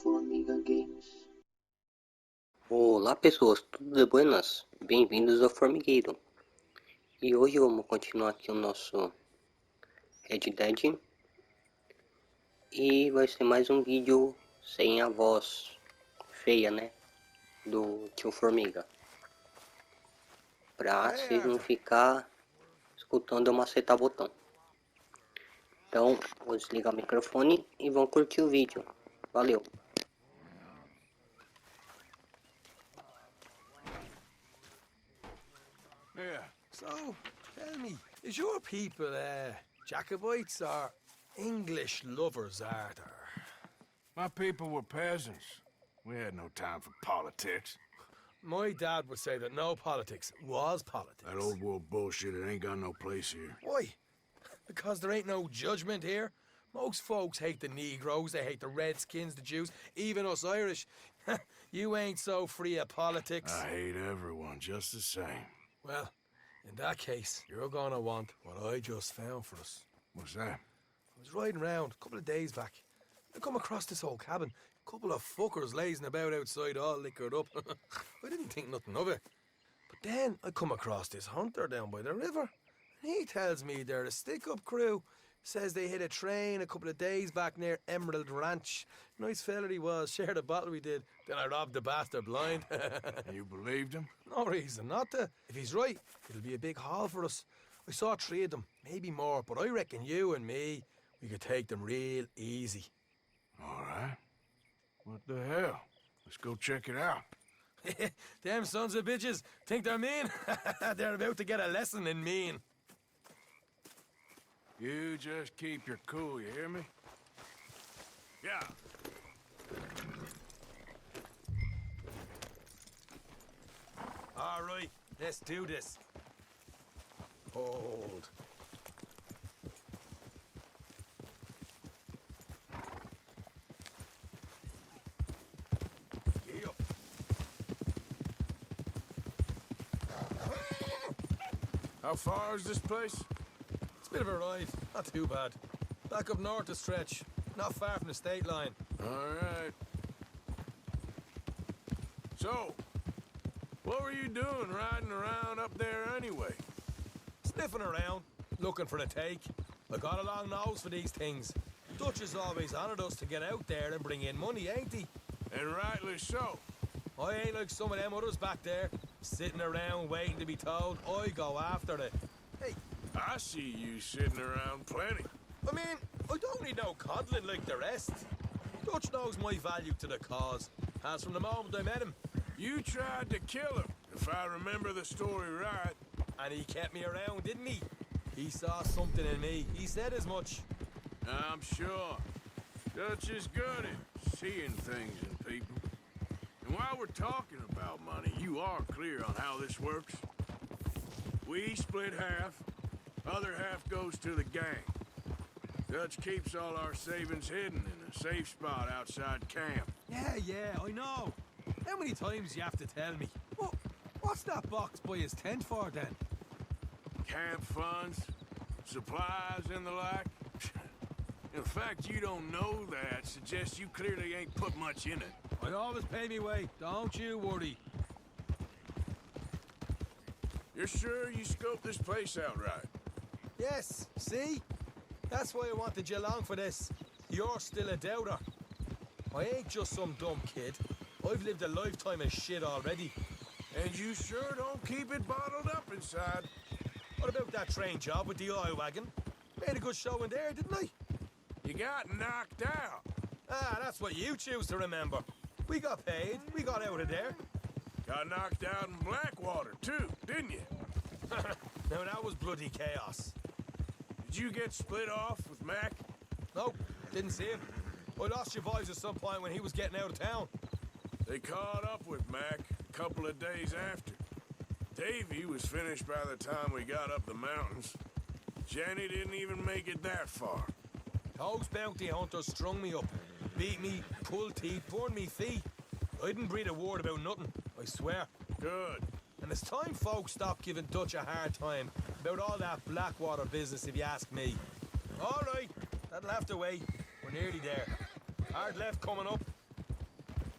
Formiga Games. Olá pessoas, tudo buenas? Bem-vindos ao formigueiro. E hoje vamos continuar aqui o nosso Red Dead. E vai ser mais um vídeo sem a voz feia, né? Do tio Formiga. Pra vocês não ficar escutando eu macetar botão. Então, vou desligar o microfone e vão curtir o vídeo. Valeu! Yeah. So, tell me, is your people, Jacobites or English lovers, Arthur? My people were peasants. We had no time for politics. My dad would say that no politics was politics. That old world bullshit, it ain't got no place here. Why? Because there ain't no judgment here? Most folks hate the Negroes, they hate the Redskins, the Jews, even us Irish. You ain't so free of politics. I hate everyone just the same. Well, in that case, you're gonna want what I just found for us. What's that? I was riding around a couple of days back. I come across this old cabin. A couple of fuckers lazing about outside all liquored up. I didn't think nothing of it. But then I come across this hunter down by the river. He tells me they're a stick-up crew. Says they hit a train a couple of days back near Emerald Ranch. Nice fella he was, shared a bottle we did. Then I robbed the bastard blind. You believed him? No reason not to. If he's right, it'll be a big haul for us. I saw 3 of them, maybe more, but I reckon you and me, we could take them real easy. All right. What the hell? Let's go check it out. Them sons of bitches think they're mean. They're about to get a lesson in mean. You just keep your cool, you hear me? Yeah. All right, let's do this. Hold. Gee up. How far is this place? It's a bit of a ride, not too bad. Back up north a stretch, not far from the state line. All right. So, what were you doing riding around up there anyway? Sniffing around, looking for the take. I got a long nose for these things. Dutch has always honoured us to get out there and bring in money, ain't he? And rightly so. I ain't like some of them others back there, sitting around waiting to be told. I go after it. Hey, I see you sitting around plenty. I mean, I don't need no coddling like the rest. Dutch knows my value to the cause, as from the moment I met him. You tried to kill him, if I remember the story right. And he kept me around, didn't he? He saw something in me. He said as much. I'm sure. Dutch is good at seeing things in people. And while we're talking about money, you are clear on how this works. We split half, other half goes to the gang. Dutch keeps all our savings hidden in a safe spot outside camp. Yeah, I know. How many times you have to tell me? What's that box by his tent for, then? Camp funds, supplies, and the like. The fact you don't know that suggests you clearly ain't put much in it. I always pay me way, don't you worry. You're sure you scoped this place out right? Yes, see? That's why I wanted you along for this. You're still a doubter. I ain't just some dumb kid. I've lived a lifetime of shit already. And you sure don't keep it bottled up inside. What about that train job with the oil wagon? Made a good show in there, didn't I? You got knocked out. Ah, that's what you choose to remember. We got paid. We got out of there. Got knocked out in Blackwater, too, didn't you? Now, that was bloody chaos. Did you get split off with Mac? Nope, didn't see him. I lost your boys at some point when he was getting out of town. They caught up with Mac a couple of days after. Davy was finished by the time we got up the mountains. Jenny didn't even make it that far. Those bounty hunters strung me up, beat me, pulled teeth, burned me feet. I didn't breathe a word about nothing, I swear. Good. And it's time folks stop giving Dutch a hard time about all that Blackwater business, if you ask me. All right, that'll have to wait. We're nearly there. Hard left coming up.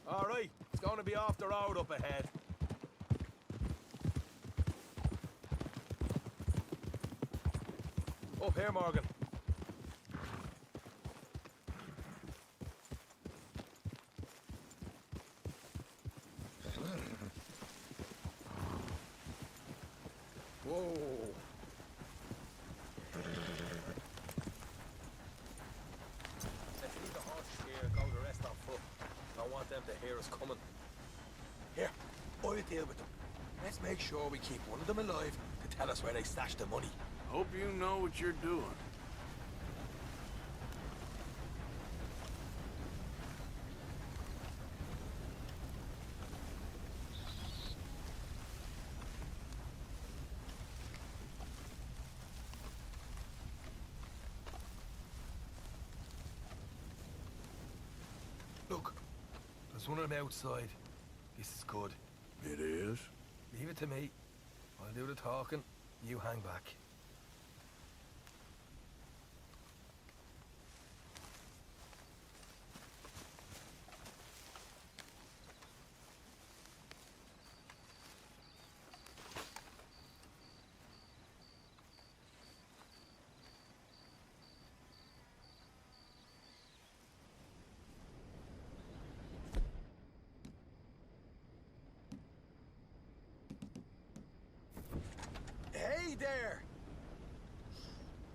All right, it's going to be off the road up ahead. Up here, Morgan. Whoa. Let's leave the horses here and go the rest on foot. Don't want them to hear us coming. Here, I'll deal with them. Let's make sure we keep one of them alive to tell us where they stashed the money. Hope you know what you're doing. Look, there's one of them outside. This is good. It is? Leave it to me. I'll do the talking. You hang back. Hey there!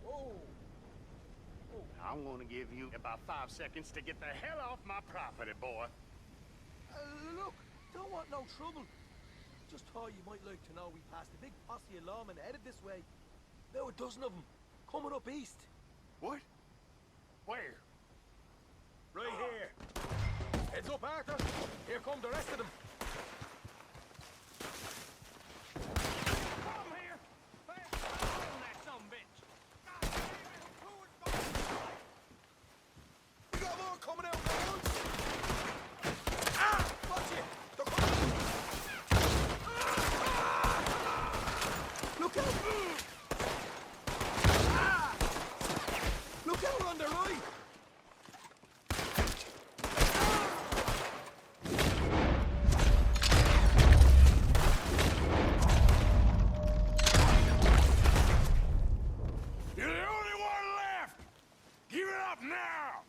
Whoa! I'm gonna give you about 5 seconds to get the hell off my property, boy. Look, don't want no trouble. Just thought you might like to know we passed a big posse of lawmen headed this way. About a dozen of them, coming up east. What? Where? Right here. Heads up, Arthur. Here come the rest of them. Come here! Fast, on that sumbitch! God damn it! Who is going? We got more coming out the woods. Ah! Watch it! They're coming! Look out! Ah! Look out on the right! You're the only one left! Give it up now!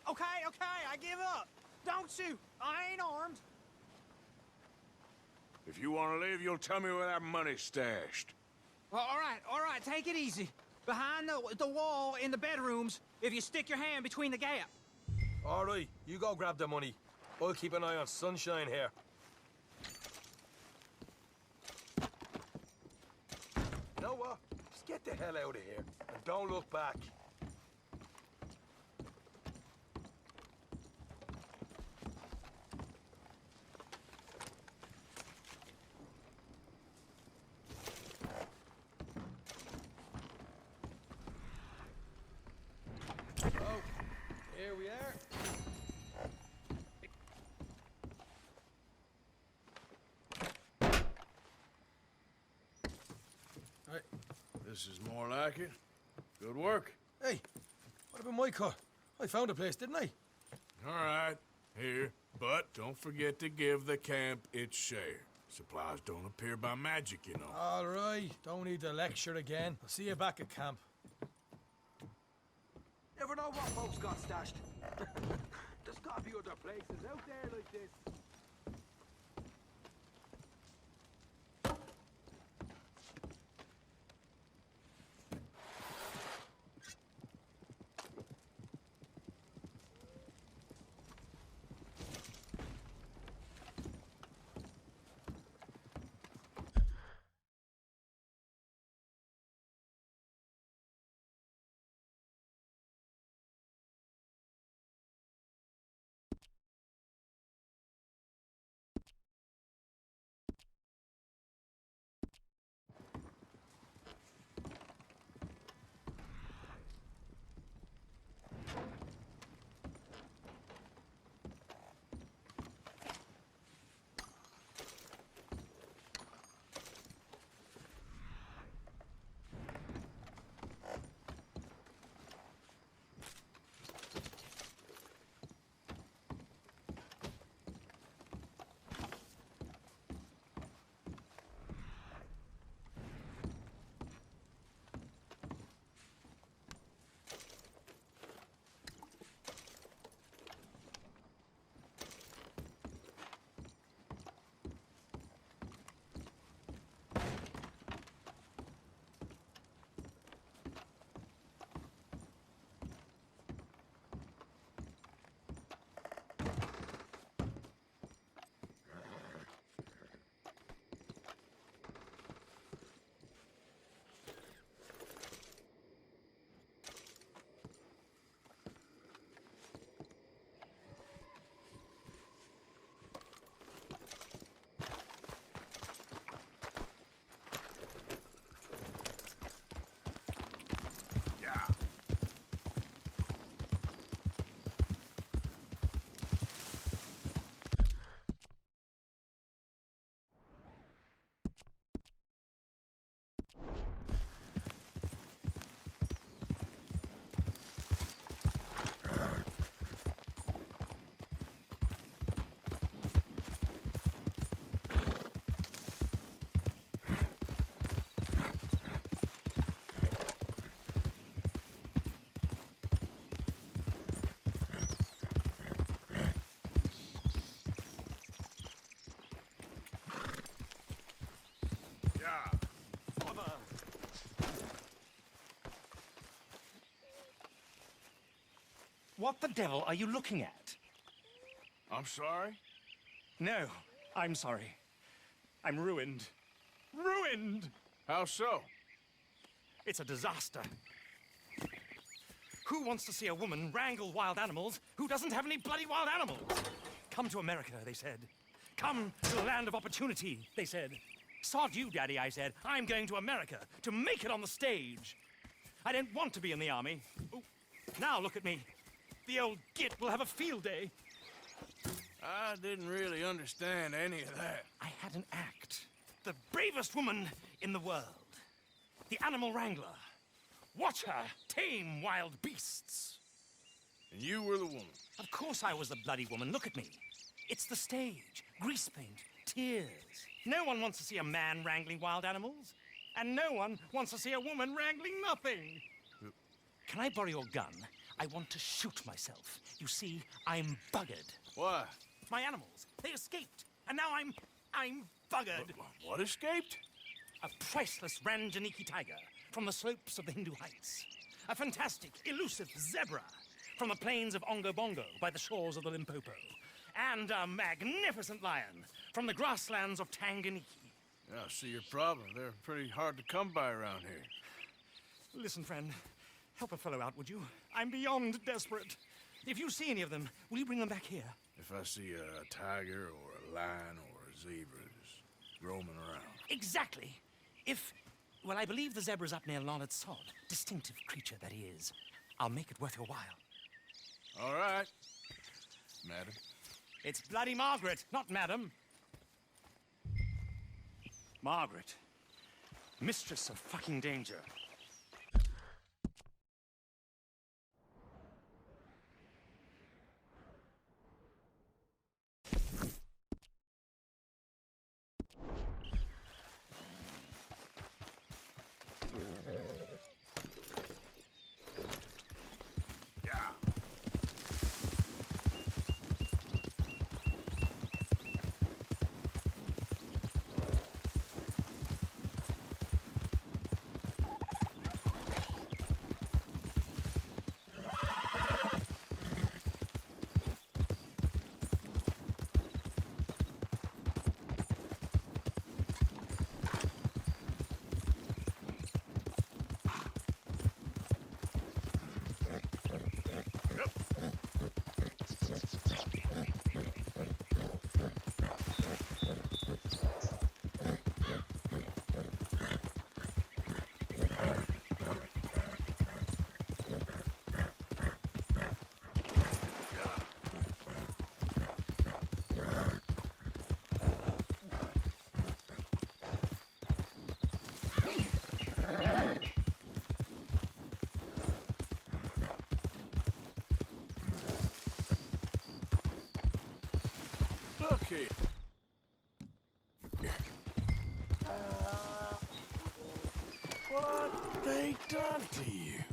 Okay, I give up. Don't shoot. I ain't armed. If you want to live, you'll tell me where that money's stashed. Well, all right, take it easy. Behind the wall in the bedrooms, if you stick your hand between the gap. All right, you go grab the money. I'll keep an eye on Sunshine here. You know what? Just get the hell out of here and don't look back. Oh, here we are. Right. This is more like it. Good work. Hey, what about my car? I found a place, didn't I? All right, here. But don't forget to give the camp its share. Supplies don't appear by magic, you know. All right, don't need to lecture again. I'll see you back at camp. Never know what folks got stashed. There's gotta be other places out there like this. What the devil are you looking at? I'm sorry? No, I'm sorry. I'm ruined. Ruined! How so? It's a disaster. Who wants to see a woman wrangle wild animals who doesn't have any bloody wild animals? Come to America, they said. Come to the land of opportunity, they said. Sod you, Daddy, I said. I'm going to America to make it on the stage. I don't want to be in the army. Ooh, now look at me. The old git will have a field day. I didn't really understand any of that. I had an act. The bravest woman in the world. The animal wrangler. Watch her tame wild beasts. And you were the woman. Of course I was the bloody woman. Look at me. It's the stage. Grease paint. Tears. No one wants to see a man wrangling wild animals. And no one wants to see a woman wrangling nothing. Can I borrow your gun? I want to shoot myself. You see, I'm buggered. Why? My animals, they escaped. And now I'm buggered. What escaped? A priceless Ranjaniki tiger from the slopes of the Hindu Heights. A fantastic, elusive zebra from the plains of Ongo Bongo by the shores of the Limpopo. And a magnificent lion from the grasslands of Tanganyika. Yeah, I see your problem. They're pretty hard to come by around here. Listen, friend, help a fellow out, would you? I'm beyond desperate. If you see any of them, will you bring them back here? If I see a tiger or a lion or a zebra just roaming around. Exactly. Well, I believe the zebra's up near Larned Sod. Distinctive creature that he is. I'll make it worth your while. All right, madam. It's bloody Margaret, not madam. Margaret. Mistress of fucking danger. Look here. What they done to you?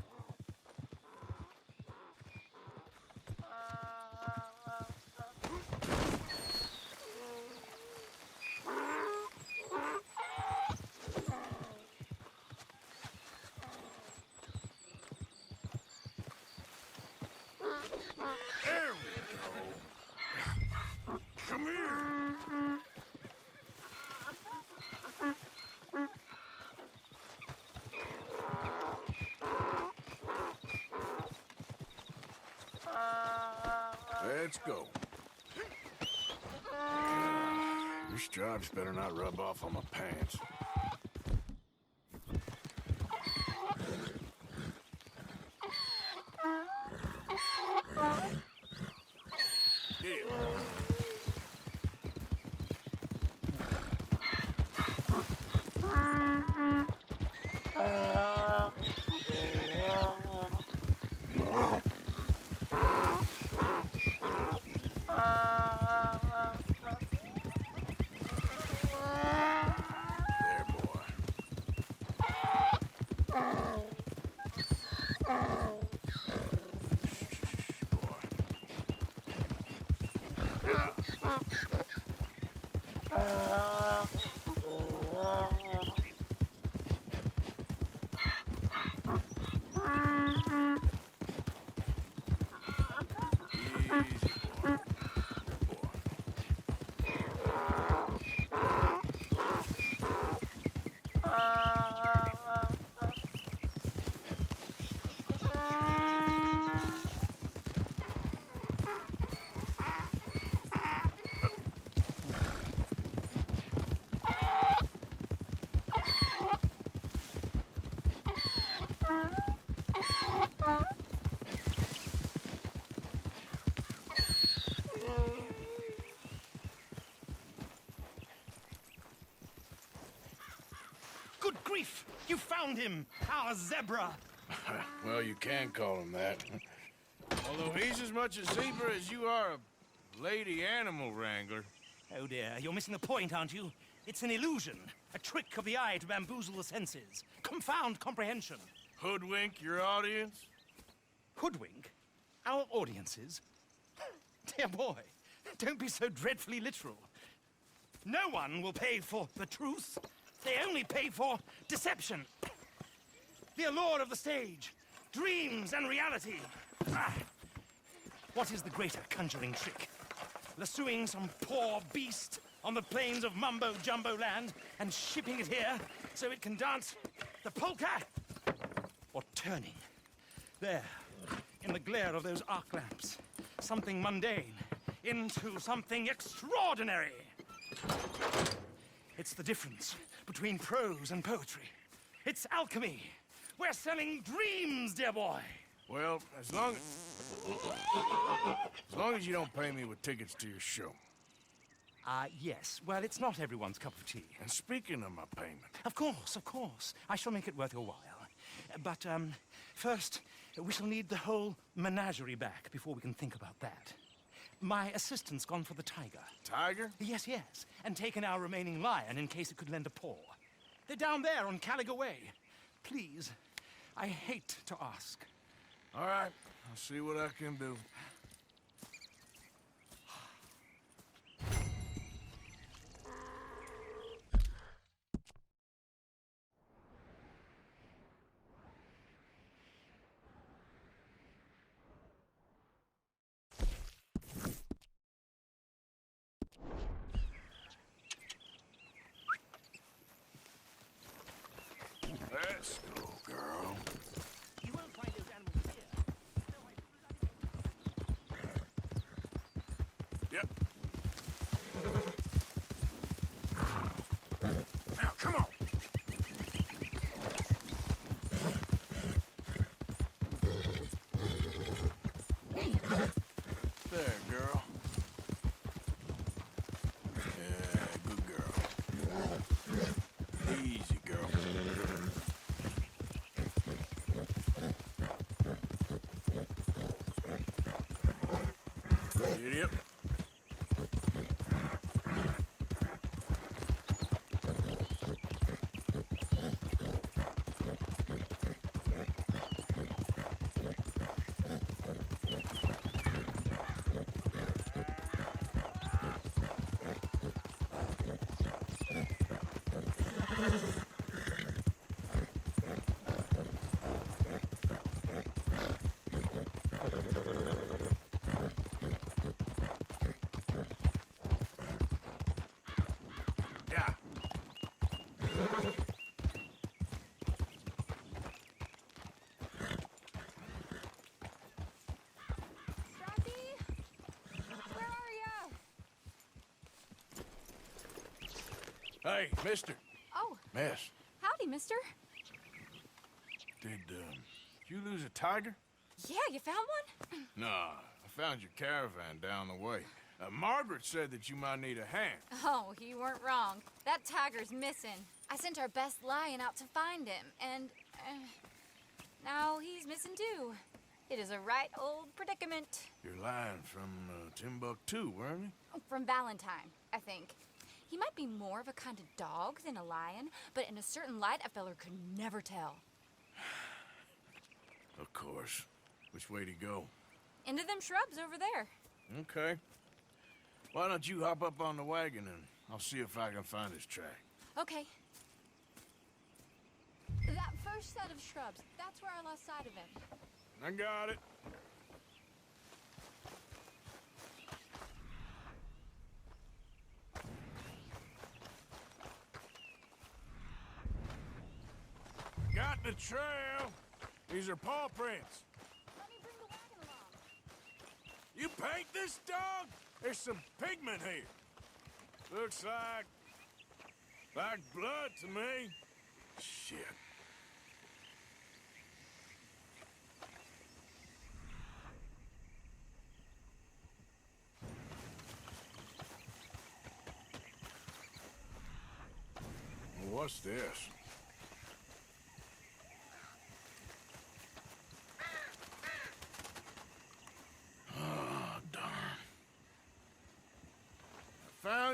There we go. Come here. Let's go. Your stripes better not rub off on my pants. found him, our zebra. Well, you can call him that. Although he's as much a zebra as you are a lady animal wrangler. Oh dear, you're missing the point, aren't you? It's an illusion, a trick of the eye to bamboozle the senses, confound comprehension. Hoodwink your audience? Hoodwink? Our audiences? Dear boy, don't be so dreadfully literal. No one will pay for the truth. They only pay for deception. The allure of the stage, dreams and reality. Ah. What is the greater conjuring trick? Lassoing some poor beast on the plains of mumbo-jumbo land and shipping it here so it can dance the polka? Or turning, there, in the glare of those arc lamps, something mundane into something extraordinary? It's the difference between prose and poetry. It's alchemy. We're selling dreams, dear boy. Well, as long as you don't pay me with tickets to your show. Yes. Well, it's not everyone's cup of tea. And speaking of my payment, Of course. I shall make it worth your while. But, first, we shall need the whole menagerie back before we can think about that. My assistant's gone for the tiger. Tiger? Yes, and taken our remaining lion in case it could lend a paw. They're down there on Caliga Way. Please, I hate to ask. All right, I'll see what I can do. Let's go, girl. You won't find those animals here. Yep. Now, come on. There, girl. Yeah, good girl. Easy, girl. Yep. Yeah. Where are ya? Hey, mister. Oh, Miss, howdy, mister. did you lose a tiger? Yeah, you found one? Nah, I found your caravan down the way. Margaret said that you might need a hand. Oh, you weren't wrong. That tiger's missing. I sent our best lion out to find him, and now he's missing too. It is a right old predicament. You're lying from Timbuktu, weren't you? From Valentine, I think. He might be more of a kind of dog than a lion, but in a certain light, a feller could never tell. Of course. Which way to go? Into them shrubs over there. Okay. Why don't you hop up on the wagon and I'll see if I can find his track. Okay. That first set of shrubs, that's where I lost sight of him. I got it. Got the trail. These are paw prints. Let me bring the wagon along. You paint this dog? There's some pigment here. Looks like blood to me. Shit. What's this?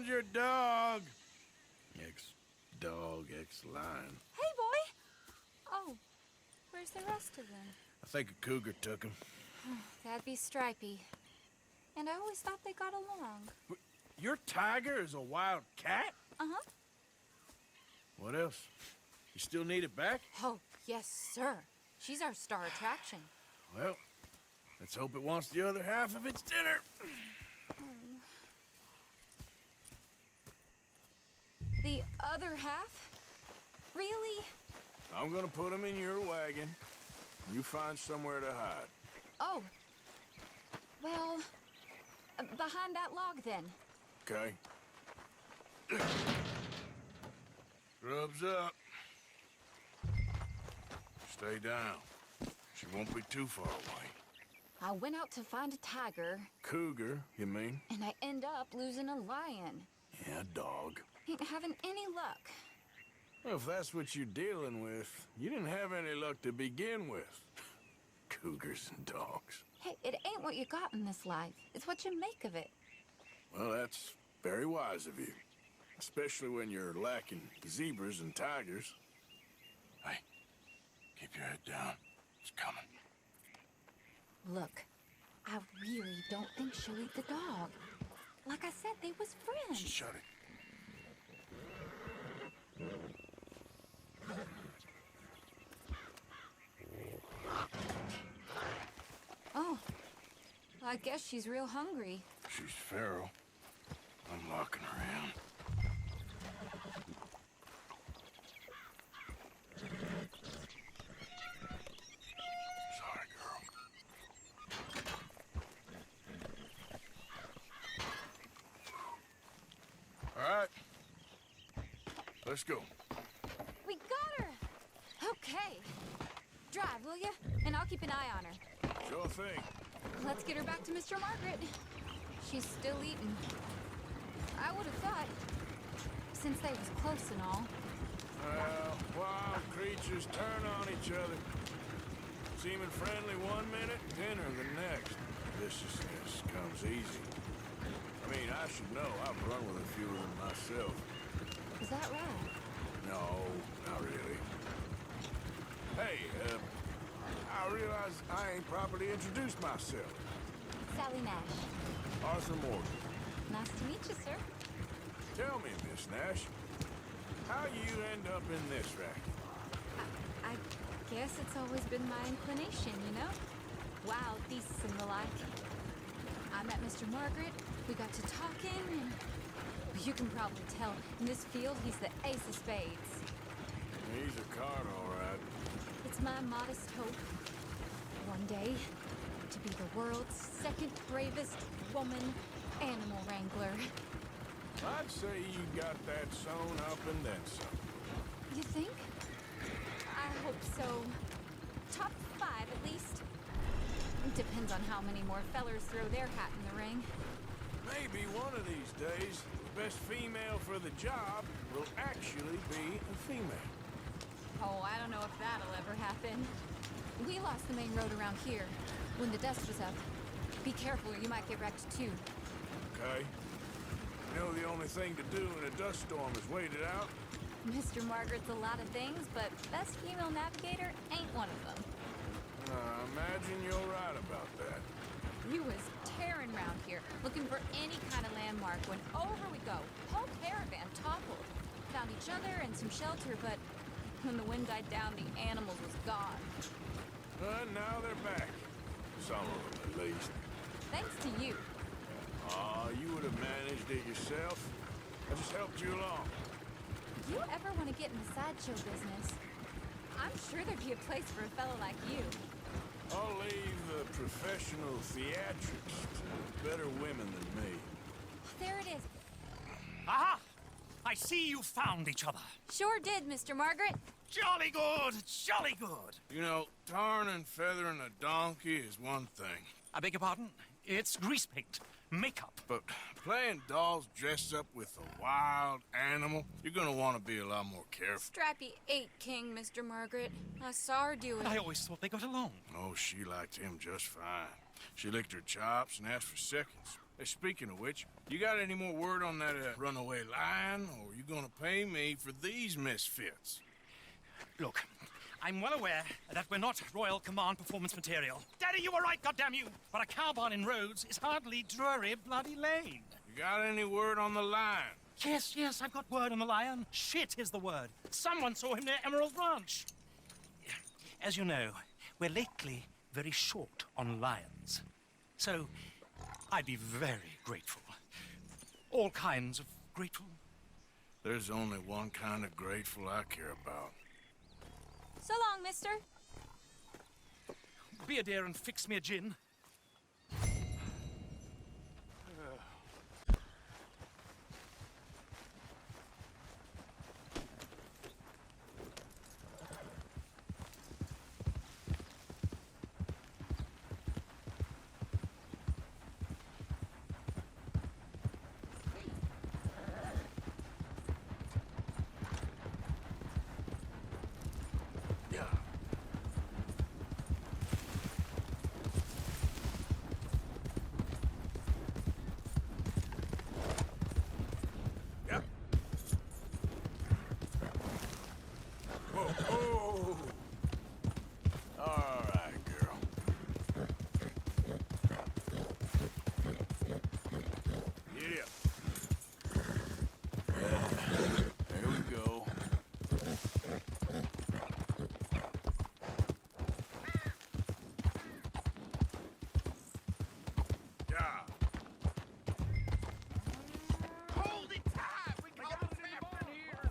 found your dog. Ex-dog, ex-lion. Hey, boy! Oh, where's the rest of them? I think a cougar took him. That'd be Stripey. And I always thought they got along. Your tiger is a wild cat? Uh-huh. What else? You still need it back? Oh, yes, sir. She's our star attraction. Well, let's hope it wants the other half of its dinner. The other half? Really? I'm gonna put him in your wagon. You find somewhere to hide. Oh. Well, behind that log, then. Okay. Grub's up. Stay down. She won't be too far away. I went out to find a tiger, Cougar, you mean? and I end up losing a lion. Yeah, dog. Ain't having any luck. Well, if that's what you're dealing with, you didn't have any luck to begin with. Cougars and dogs. Hey, it ain't what you got in this life. It's what you make of it. Well, that's very wise of you. Especially when you're lacking zebras and tigers. Hey, keep your head down. It's coming. Look, I really don't think she'll eat the dog. Like I said, they was friends. Shut it. Oh, I guess she's real hungry. She's feral. I'm locking her in. Sorry, girl. All right. Let's go. We got her! Okay. Drive, will you? And I'll keep an eye on her. Sure thing. Let's get her back to Mr. Margaret. She's still eating. I would have thought, since they was close and all. Well, wild creatures turn on each other. Seeming friendly one minute, dinner the next. Viciousness comes easy. I mean, I should know. I've run with a few of them myself. Is that right? No, not really. Hey, I realize I ain't properly introduced myself. Sally Nash. Arthur Morgan. Nice to meet you, sir. Tell me, Miss Nash, how you end up in this racket? I guess it's always been my inclination, you know? Wild beasts and the like. I met Mr. Margaret, we got to talking, and you can probably tell, in this field, he's the ace of spades. He's a card, all right. It's my modest hope, one day, to be the world's second bravest woman animal wrangler. I'd say you got that sewn up and then some. You think? I hope so. Top 5, at least. Depends on how many more fellers throw their hat in the ring. Maybe one of these days, the best female for the job will actually be a female. Oh, I don't know if that'll ever happen. We lost the main road around here when the dust was up. Be careful or you might get wrecked too. Okay. You know the only thing to do in a dust storm is wait it out? Mr. Margaret's a lot of things, but best female navigator ain't one of them. I imagine you're right about that. We was tearing around here, looking for any kind of landmark when over we go. Whole caravan toppled. Found each other and some shelter, but when the wind died down, the animals was gone. But now they're back. Some of them, at least. Thanks to you. You would have managed it yourself. I just helped you along. If you ever want to get in the sideshow business, I'm sure there'd be a place for a fellow like you. I'll leave the professional theatrics to better women than me. There it is. Aha! I see you found each other. Sure did, Mr. Margaret. Jolly good, jolly good. You know, tarring and feathering a donkey is one thing. I beg your pardon? It's grease paint, makeup. But playing dolls dressed up with a wild animal, you're gonna want to be a lot more careful. Strappy ate King, Mr. Margaret. I saw her do it. I always thought they got along. Oh, she liked him just fine. She licked her chops and asked for seconds. Speaking of which, you got any more word on that runaway lion, or are you gonna pay me for these misfits? Look, I'm well aware that we're not Royal Command performance material. Daddy, you were right, goddammit you! But a cow barn in Rhodes is hardly Drury Bloody Lane. You got any word on the lion? Yes, I've got word on the lion. Shit is the word. Someone saw him near Emerald Ranch. As you know, we're lately very short on lions. So, I'd be very grateful. All kinds of grateful. There's only one kind of grateful I care about. So long, mister. Be a dear and fix me a gin. Oh! All right, girl. Yeah. There we go. Yeah. Hold it tight! We got it in here!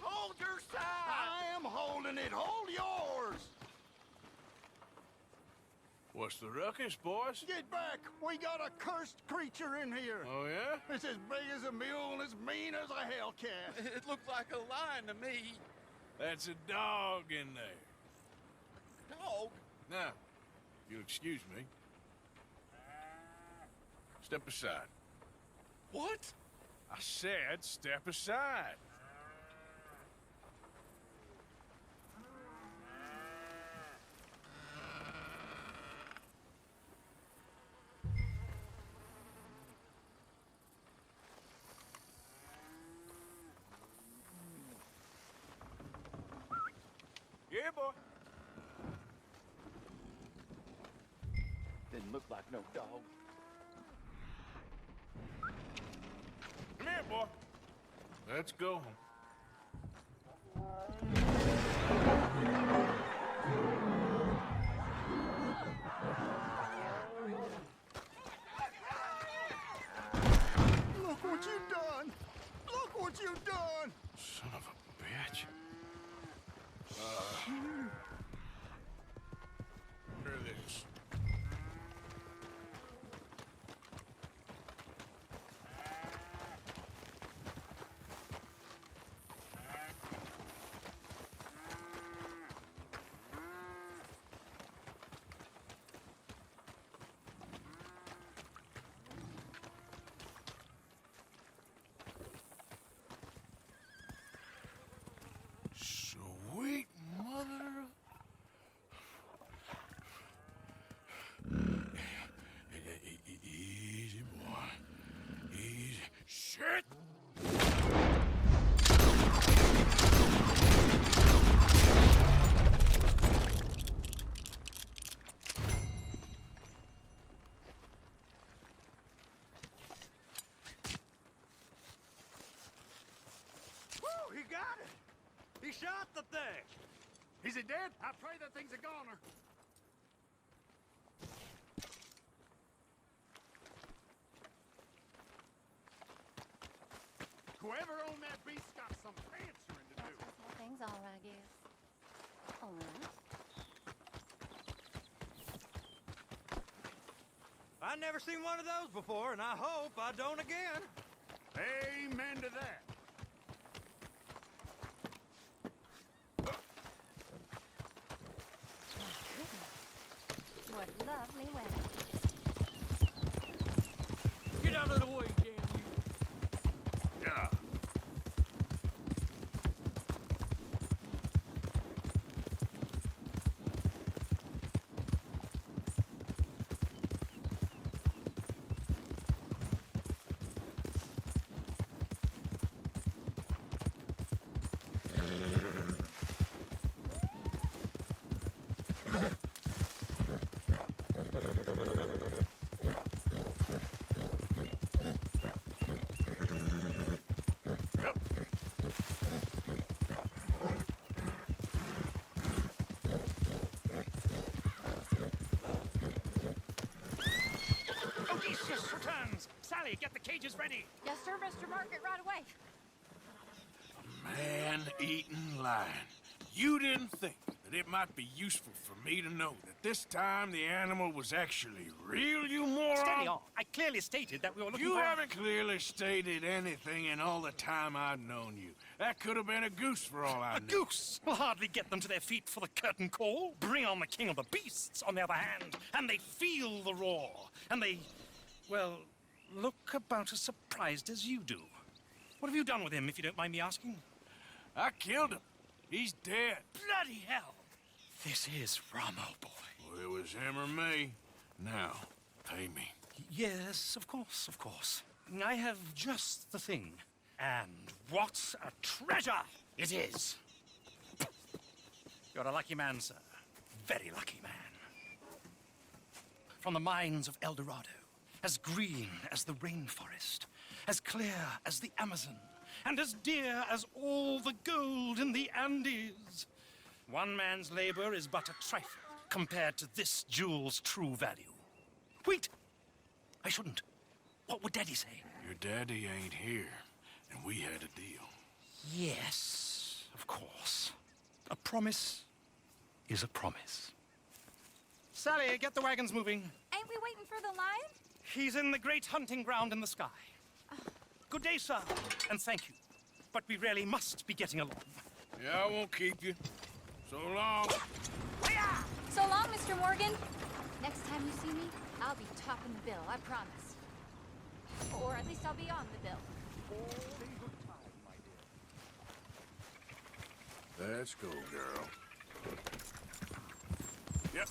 Hold your side! I am holding it. Hold yours! What's the ruckus, boys? Get back! We got a cursed creature in here. Oh, yeah? It's as big as a mule and as mean as a hellcat. It looked like a lion to me. That's a dog in there. Dog? Now, you'll excuse me. Step aside. What? I said step aside. Yeah, boy. Didn't look like no dog. Come here, boy. Let's go. Look what you've done! Look what you've done! Son of a bitch. Here it is. Sweet mother. Easy, boy. Easy. Shit! Woo! He got it! He shot the thing! Is it dead? I pray that thing's a goner. Whoever owned that beast got some answering to do. Things all right, I guess. All right. I've never seen one of those before, and I hope I don't again. Amen to that. Sally, get the cages ready. Yes, sir, Mr. Margaret, right away. Man-eating lion. You didn't think that it might be useful for me to know that this time the animal was actually real, you moron? Steady on. I clearly stated that we were looking You for... haven't clearly stated anything in all the time I've known you. That could have been a goose for all I A knew. goose will hardly get them to their feet for the curtain call. Bring on the king of the beasts, on the other hand, and they feel the roar. And they, well, look about as surprised as you do. What have you done with him, if you don't mind me asking? I killed him. He's dead. Bloody hell! This is Ramo, boy. Well, it was him or me. Now, pay me. Yes, of course, of course. I have just the thing. And what a treasure it is! You're a lucky man, sir. Very lucky man. From the mines of El Dorado, as green as the rainforest, as clear as the Amazon, and as dear as all the gold in the Andes. One man's labor is but a trifle compared to this jewel's true value. Wait! I shouldn't. What would Daddy say? Your daddy ain't here, and we had a deal. Yes, of course. A promise is a promise. Sally, get the wagons moving. Ain't we waiting for the lion? He's in the great hunting ground in the sky. Good day, sir, and thank you. But we really must be getting along. Yeah, I won't keep you. So long. So long, Mr. Morgan. Next time you see me, I'll be topping the bill, I promise. Or at least I'll be on the bill. Let's go, girl. Yep.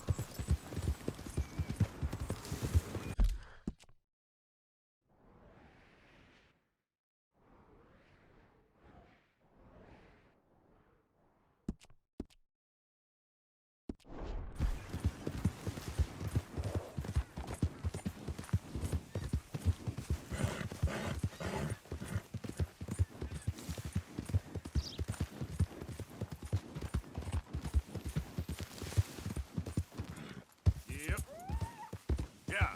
Yep. Yeah.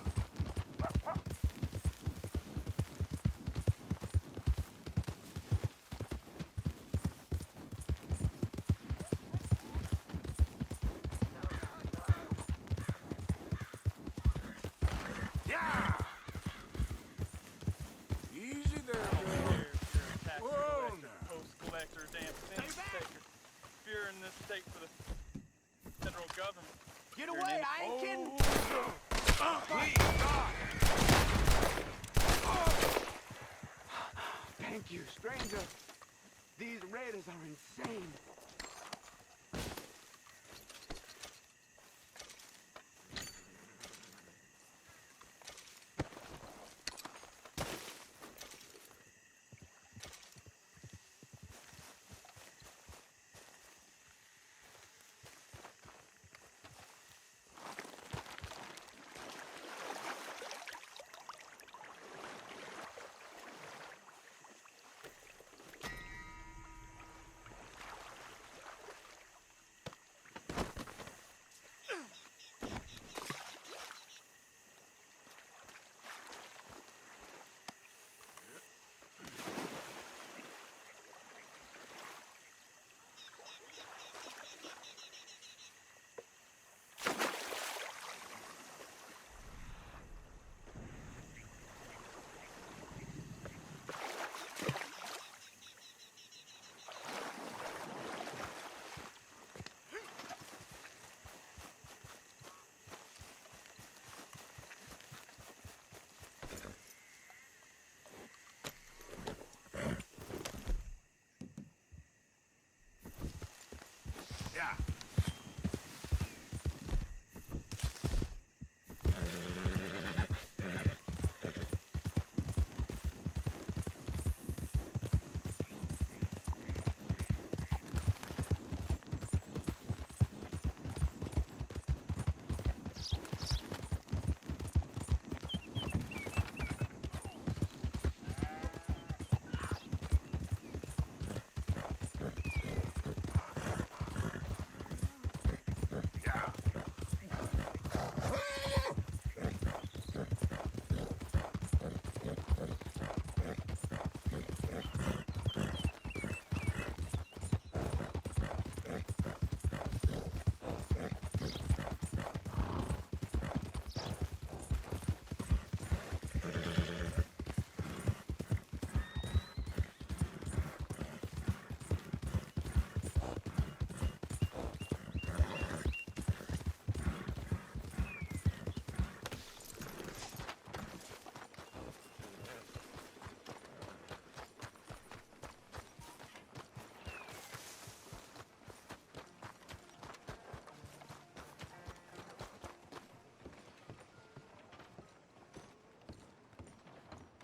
Yeah. Easy there, boy. Whoa, now. Post-collector, damn fence taker. If you're in this state for the federal government. Get away, I ain't kidding. Thank you, stranger. These raiders are insane.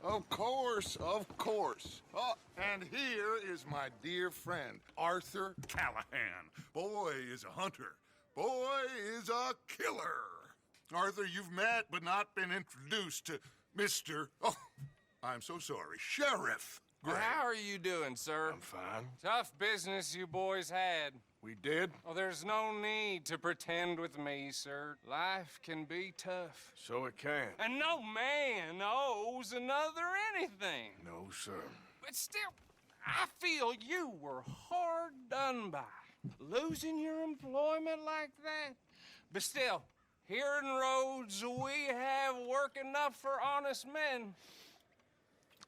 Of course, of course. Oh, and here is my dear friend, Arthur Callahan. Boy is a hunter. Boy is a killer. Arthur, you've met but not been introduced to Mr. Oh, I'm so sorry, Sheriff Gray. How are you doing, sir? I'm fine. Tough business you boys had. We did? Well, there's no need to pretend with me, sir. Life can be tough. So it can. And no man owes another anything. No, sir. But still, I feel you were hard done by. Losing your employment like that. But still, here in Rhodes, we have work enough for honest men.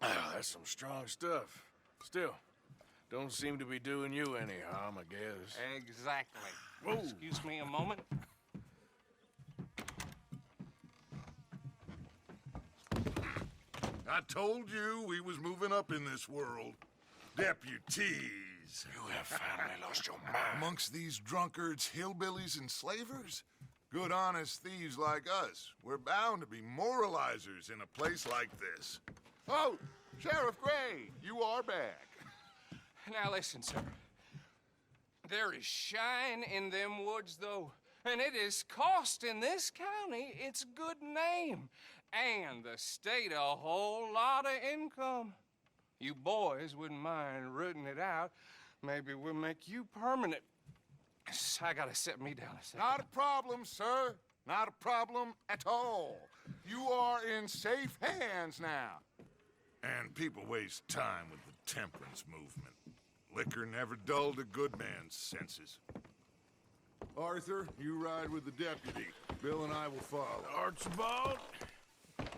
Ah, that's some strong stuff. Still, don't seem to be doing you any harm, I guess. Exactly. Whoa. Excuse me a moment. I told you we was moving up in this world. Deputies. You have finally lost your mind. Amongst these drunkards, hillbillies, and slavers? Good, honest thieves like us. We're bound to be moralizers in a place like this. Oh, Sheriff Gray, you are back. Now listen, sir. There is shine in them woods, though, and it is costing this county its good name and the state a whole lot of income. You boys wouldn't mind rooting it out. Maybe we'll make you permanent. I gotta sit me down a second. Not a problem, sir. Not a problem at all. You are in safe hands now. And people waste time with the temperance movement. Liquor never dulled a good man's senses. Arthur, you ride with the deputy. Bill and I will follow. Archibald?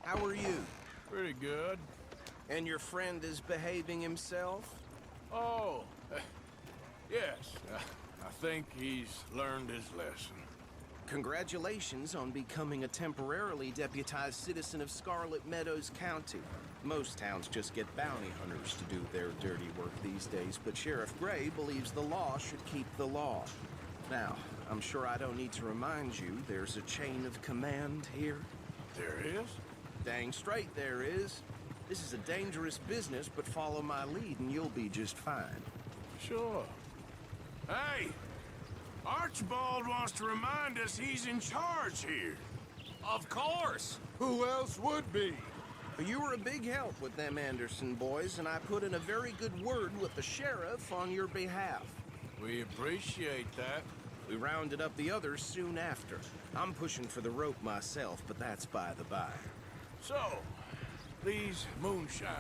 How are you? Pretty good. And your friend is behaving himself? Oh, yes. I think he's learned his lesson. Congratulations on becoming a temporarily deputized citizen of Scarlet Meadows County. Most towns just get bounty hunters to do their dirty work these days, but Sheriff Gray believes the law should keep the law. Now, I'm sure I don't need to remind you there's a chain of command here. There is? Dang straight there is. This is a dangerous business, but follow my lead and you'll be just fine. Sure. Hey! Archibald wants to remind us he's in charge here. Of course. Who else would be? You were a big help with them Anderson boys, and I put in a very good word with the sheriff on your behalf. We appreciate that. We rounded up the others soon after. I'm pushing for the rope myself, but that's by the by. So, these moonshiners.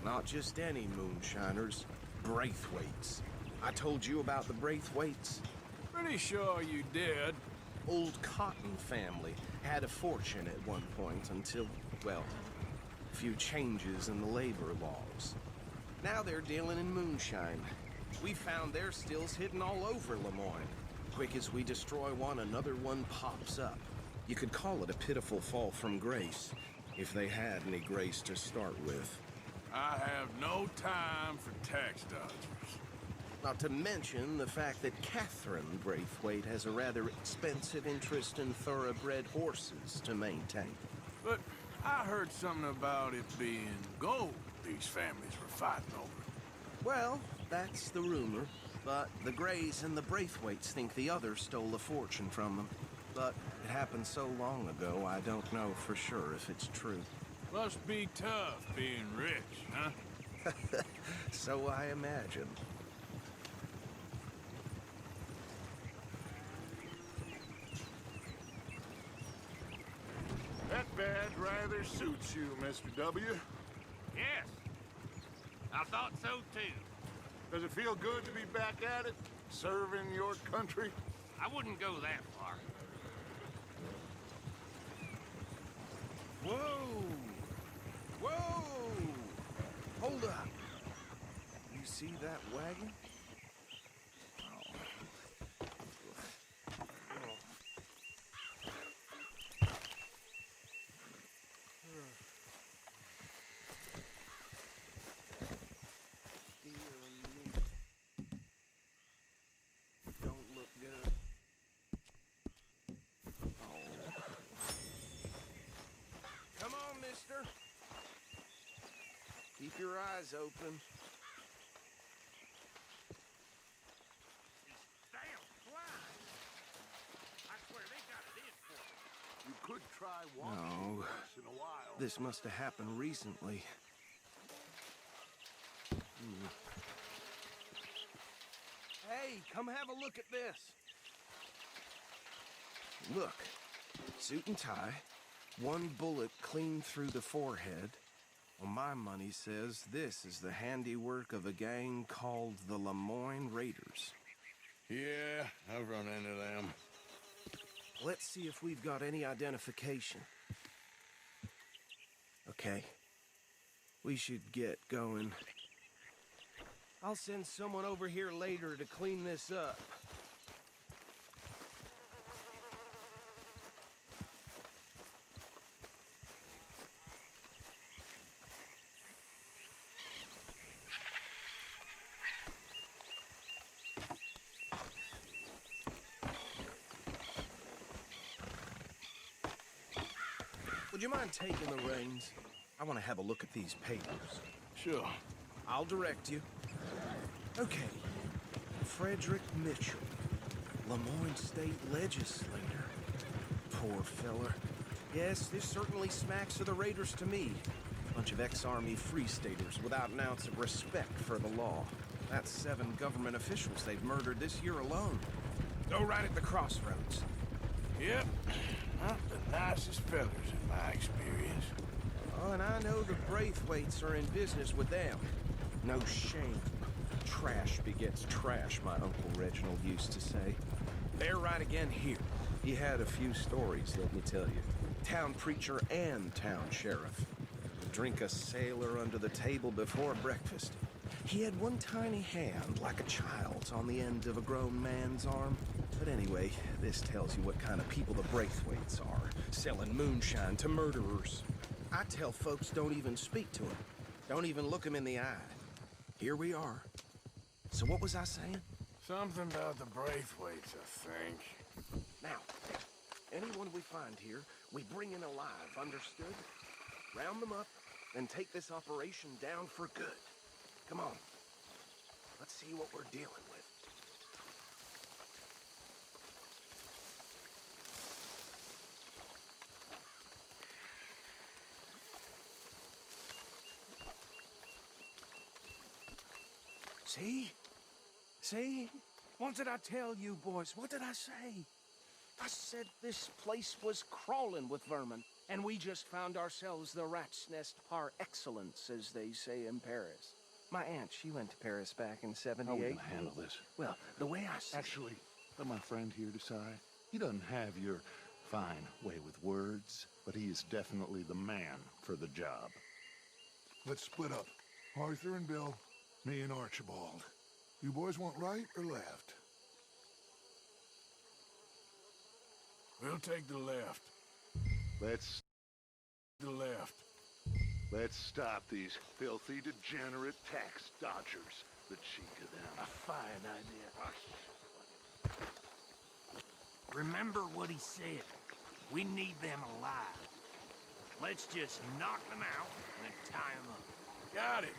Not just any moonshiners, Braithwaites. I told you about the Braithwaites? Pretty sure you did. Old Cotton family had a fortune at one point until, well, a few changes in the labor laws. Now they're dealing in moonshine. We found their stills hidden all over Lemoyne. Quick as we destroy one, another one pops up. You could call it a pitiful fall from grace, if they had any grace to start with. I have no time for tax dodgers. Not to mention the fact that Catherine Braithwaite has a rather expensive interest in thoroughbred horses to maintain. But I heard something about it being gold these families were fighting over. Well, that's the rumor. But the Grays and the Braithwaites think the others stole a fortune from them. But it happened so long ago, I don't know for sure if it's true. Must be tough being rich, huh? So I imagine. That badge rather suits you, Mr. W. Yes. I thought so, too. Does it feel good to be back at it, serving your country? I wouldn't go that far. Whoa! Whoa! Hold up. You see that wagon? Don't look good. Come on, mister. eyes open. Damn flies! I swear they got it in for me. You could try walking No. once in a while. This must have happened recently. Hey, come have a look at this. Look, suit and tie, one bullet clean through the forehead. Well, my money says this is the handiwork of a gang called the Lemoyne Raiders. Yeah, I've run into them. Let's see if we've got any identification. Okay. We should get going. I'll send someone over here later to clean this up. Would you mind taking the reins? I want to have a look at these papers. Sure. I'll direct you. Okay. Frederick Mitchell, Lemoyne State Legislator. Poor feller. Yes, this certainly smacks of the Raiders to me. Bunch of ex-Army Free Staters without an ounce of respect for the law. That's 7 government officials they've murdered this year alone. Go right at the crossroads. Yep. Not the nicest fellers in my experience. Oh, and I know the Braithwaites are in business with them. No shame. Trash begets trash, my Uncle Reginald used to say. They're right again here. He had a few stories, let me tell you. Town preacher and town sheriff. Would drink a sailor under the table before breakfast. He had one tiny hand, like a child's, on the end of a grown man's arm. But anyway, this tells you what kind of people the Braithwaites are, selling moonshine to murderers. I tell folks don't even speak to him. Don't even look him in the eye. Here we are. So what was I saying? Something about the Braithwaites, I think. Now, anyone we find here, we bring in alive, understood? Round them up, and take this operation down for good. Come on. Let's see what we're dealing with. See? See? What did I tell you, boys? What did I say? I said this place was crawling with vermin, and we just found ourselves the rat's nest par excellence, as they say in Paris. My aunt, she went to Paris back in '78. How are we gonna handle this? Well, the way I see Actually, let my friend here decide. He doesn't have your fine way with words, but he is definitely the man for the job. Let's split up. Arthur and Bill, me and Archibald. You boys want right or left? We'll take the left. Let's The left. stop these filthy, degenerate tax dodgers. The cheek of them. A fine idea. Remember what he said. We need them alive. Let's just knock them out and tie them up. Got it.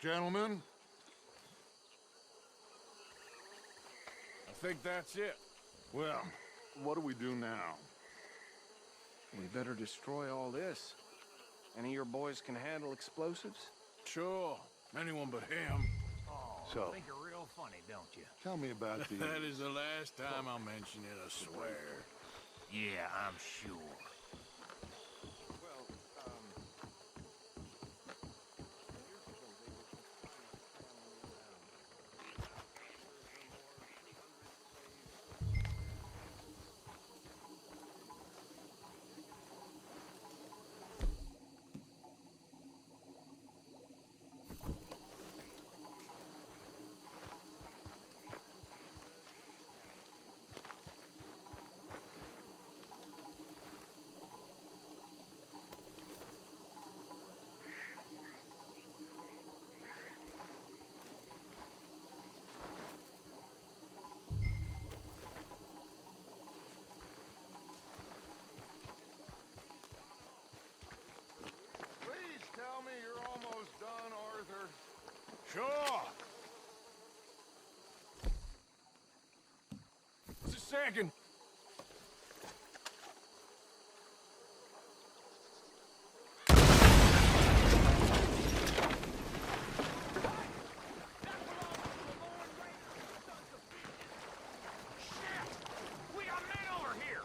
Gentlemen, I think that's it. well, what do we do now? We better destroy all this. Any of your boys can handle explosives? Sure. Anyone but him. Oh, So- you think you're real funny, don't you? Tell me about the... That is the last time I'll mention it, I swear. Yeah, I'm sure. Please tell me you're almost done, Arthur. Sure. Just a second. We got men over here!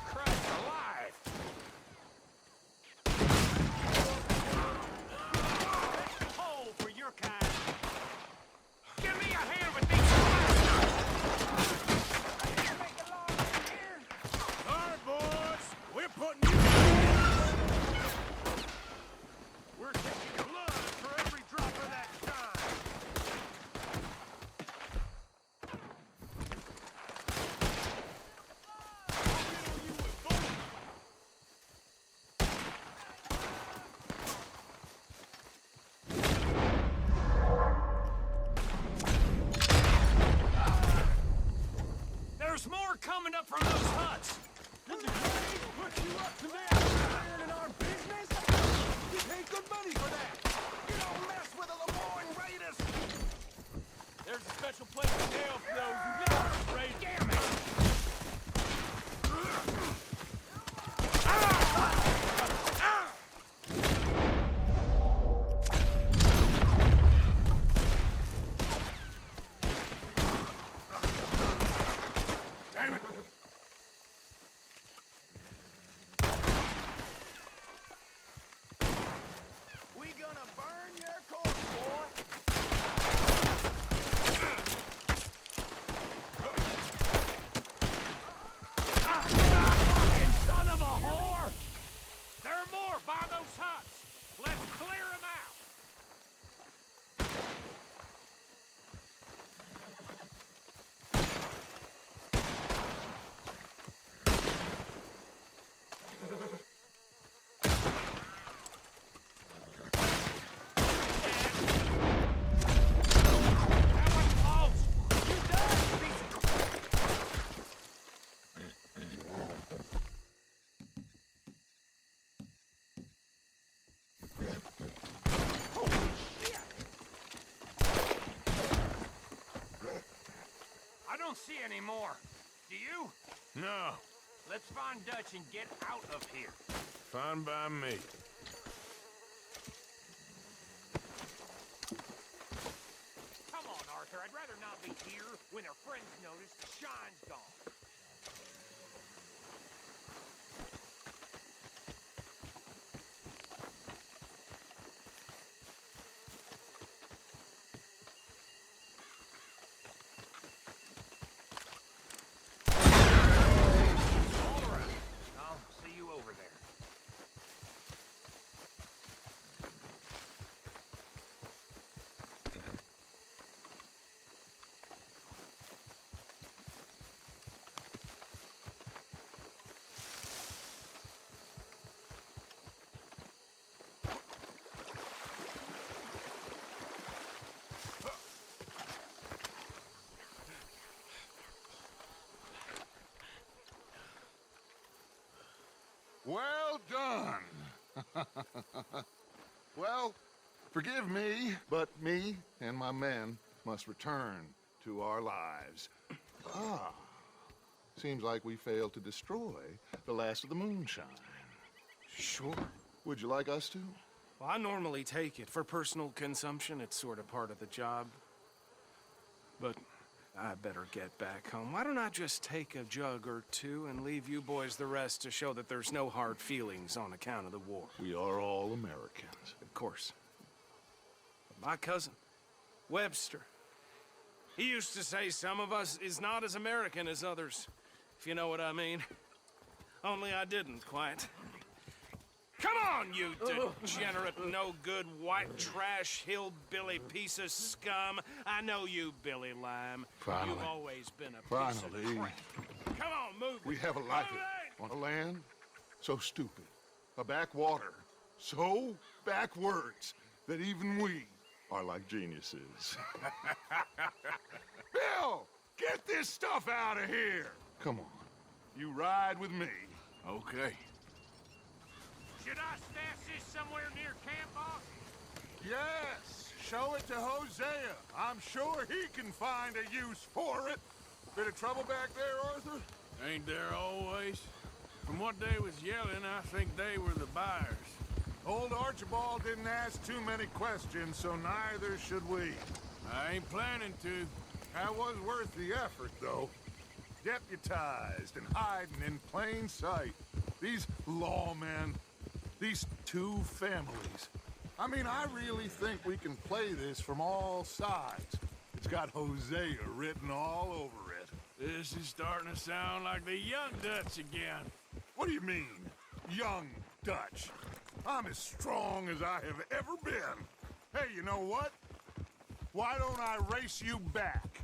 Christ alive! Hole for your kind. Give me a hand with these All right, boys. We're putting you down. We're taking blood for every drop of that time. There's more coming up from those huts. Put you up to that iron in our business? You pay good money for that. You don't mess with the Lemoyne Raiders. There's a special place in hell for those who never afraid. Damn it! Damn it. We gonna burn your corpse, boy. Fucking son of a whore! There are more by those huts. Let's clear them out. That was close. You done, you piece of I don't see any more. Do you? No. Let's find Dutch and get out of here. Fine by me. Come on, Arthur. I'd rather not be here when their friends notice the shine's gone. All right. I'll see you over there. Well, forgive me, but me and my men must return to our lives. Ah, seems like we failed to destroy the last of the moonshine. Sure. Would you like us to? Well, I normally take it. For personal consumption, it's sort of part of the job. But I better get back home. Why don't I just take a jug or two and leave you boys the rest to show that there's no hard feelings on account of the war? We are all Americans. Of course. But my cousin, Webster, he used to say some of us is not as American as others, if you know what I mean. Only I didn't quite. Come on, you degenerate, no-good, white trash, hillbilly piece of scum. I know you, Billy Lime. Finally. You've always been a piece of crap. Come on, move We it. have a life Move it! on a land so stupid, a backwater so backwards that even we are like geniuses. Bill, get this stuff out of here. Come on, you ride with me. Okay. Should I stash this somewhere near camp, boss? Yes, show it to Hosea. I'm sure he can find a use for it. Bit of trouble back there, Arthur? Ain't there always? From what they was yelling, I think they were the buyers. Old Archibald didn't ask too many questions, so neither should we. I ain't planning to. That was worth the effort, though. Deputized and hiding in plain sight. These lawmen, these two families. I mean, I really think we can play this from all sides. It's got Hosea written all over it. This is starting to sound like the Young Dutch again. What do you mean, young Dutch? I'm as strong as I have ever been. Hey, you know what? Why don't I race you back?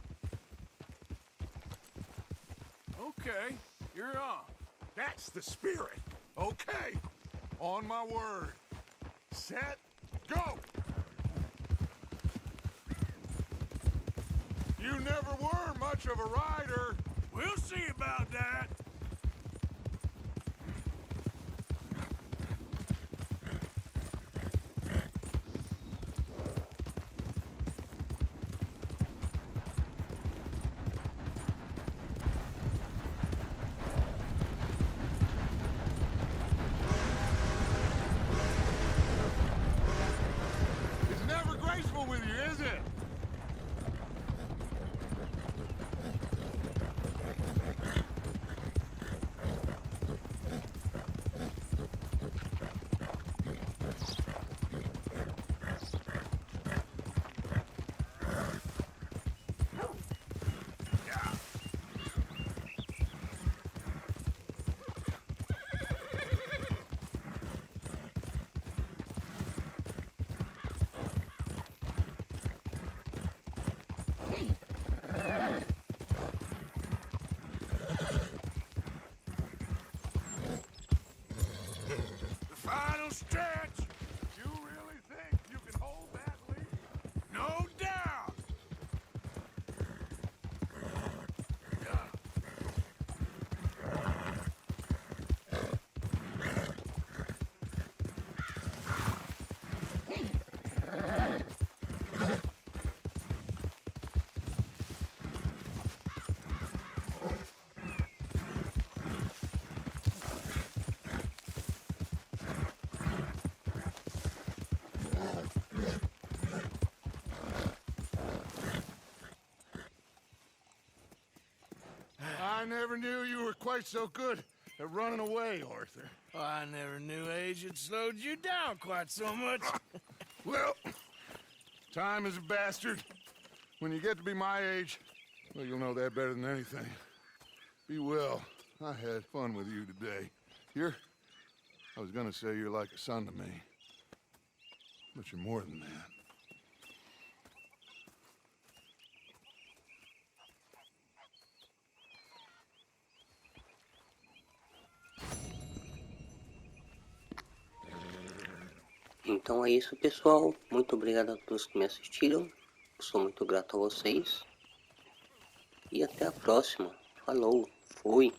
Okay, you're on. That's the spirit. Okay, on my word. Set, go! You never were much of a rider. We'll see about that. It's never graceful with you, is it? Final stretch! You really think you can hold that lead? No doubt! I never knew you were quite so good at running away, Arthur. I never knew age had slowed you down quite so much. Well, time is a bastard. When you get to be my age, well, you'll know that better than anything. Be well. I had fun with you today. I was gonna say you're like a son to me. But you're more than that. Então é isso, pessoal. Muito obrigado a todos que me assistiram. Sou muito grato a vocês. E até a próxima. Falou. Fui.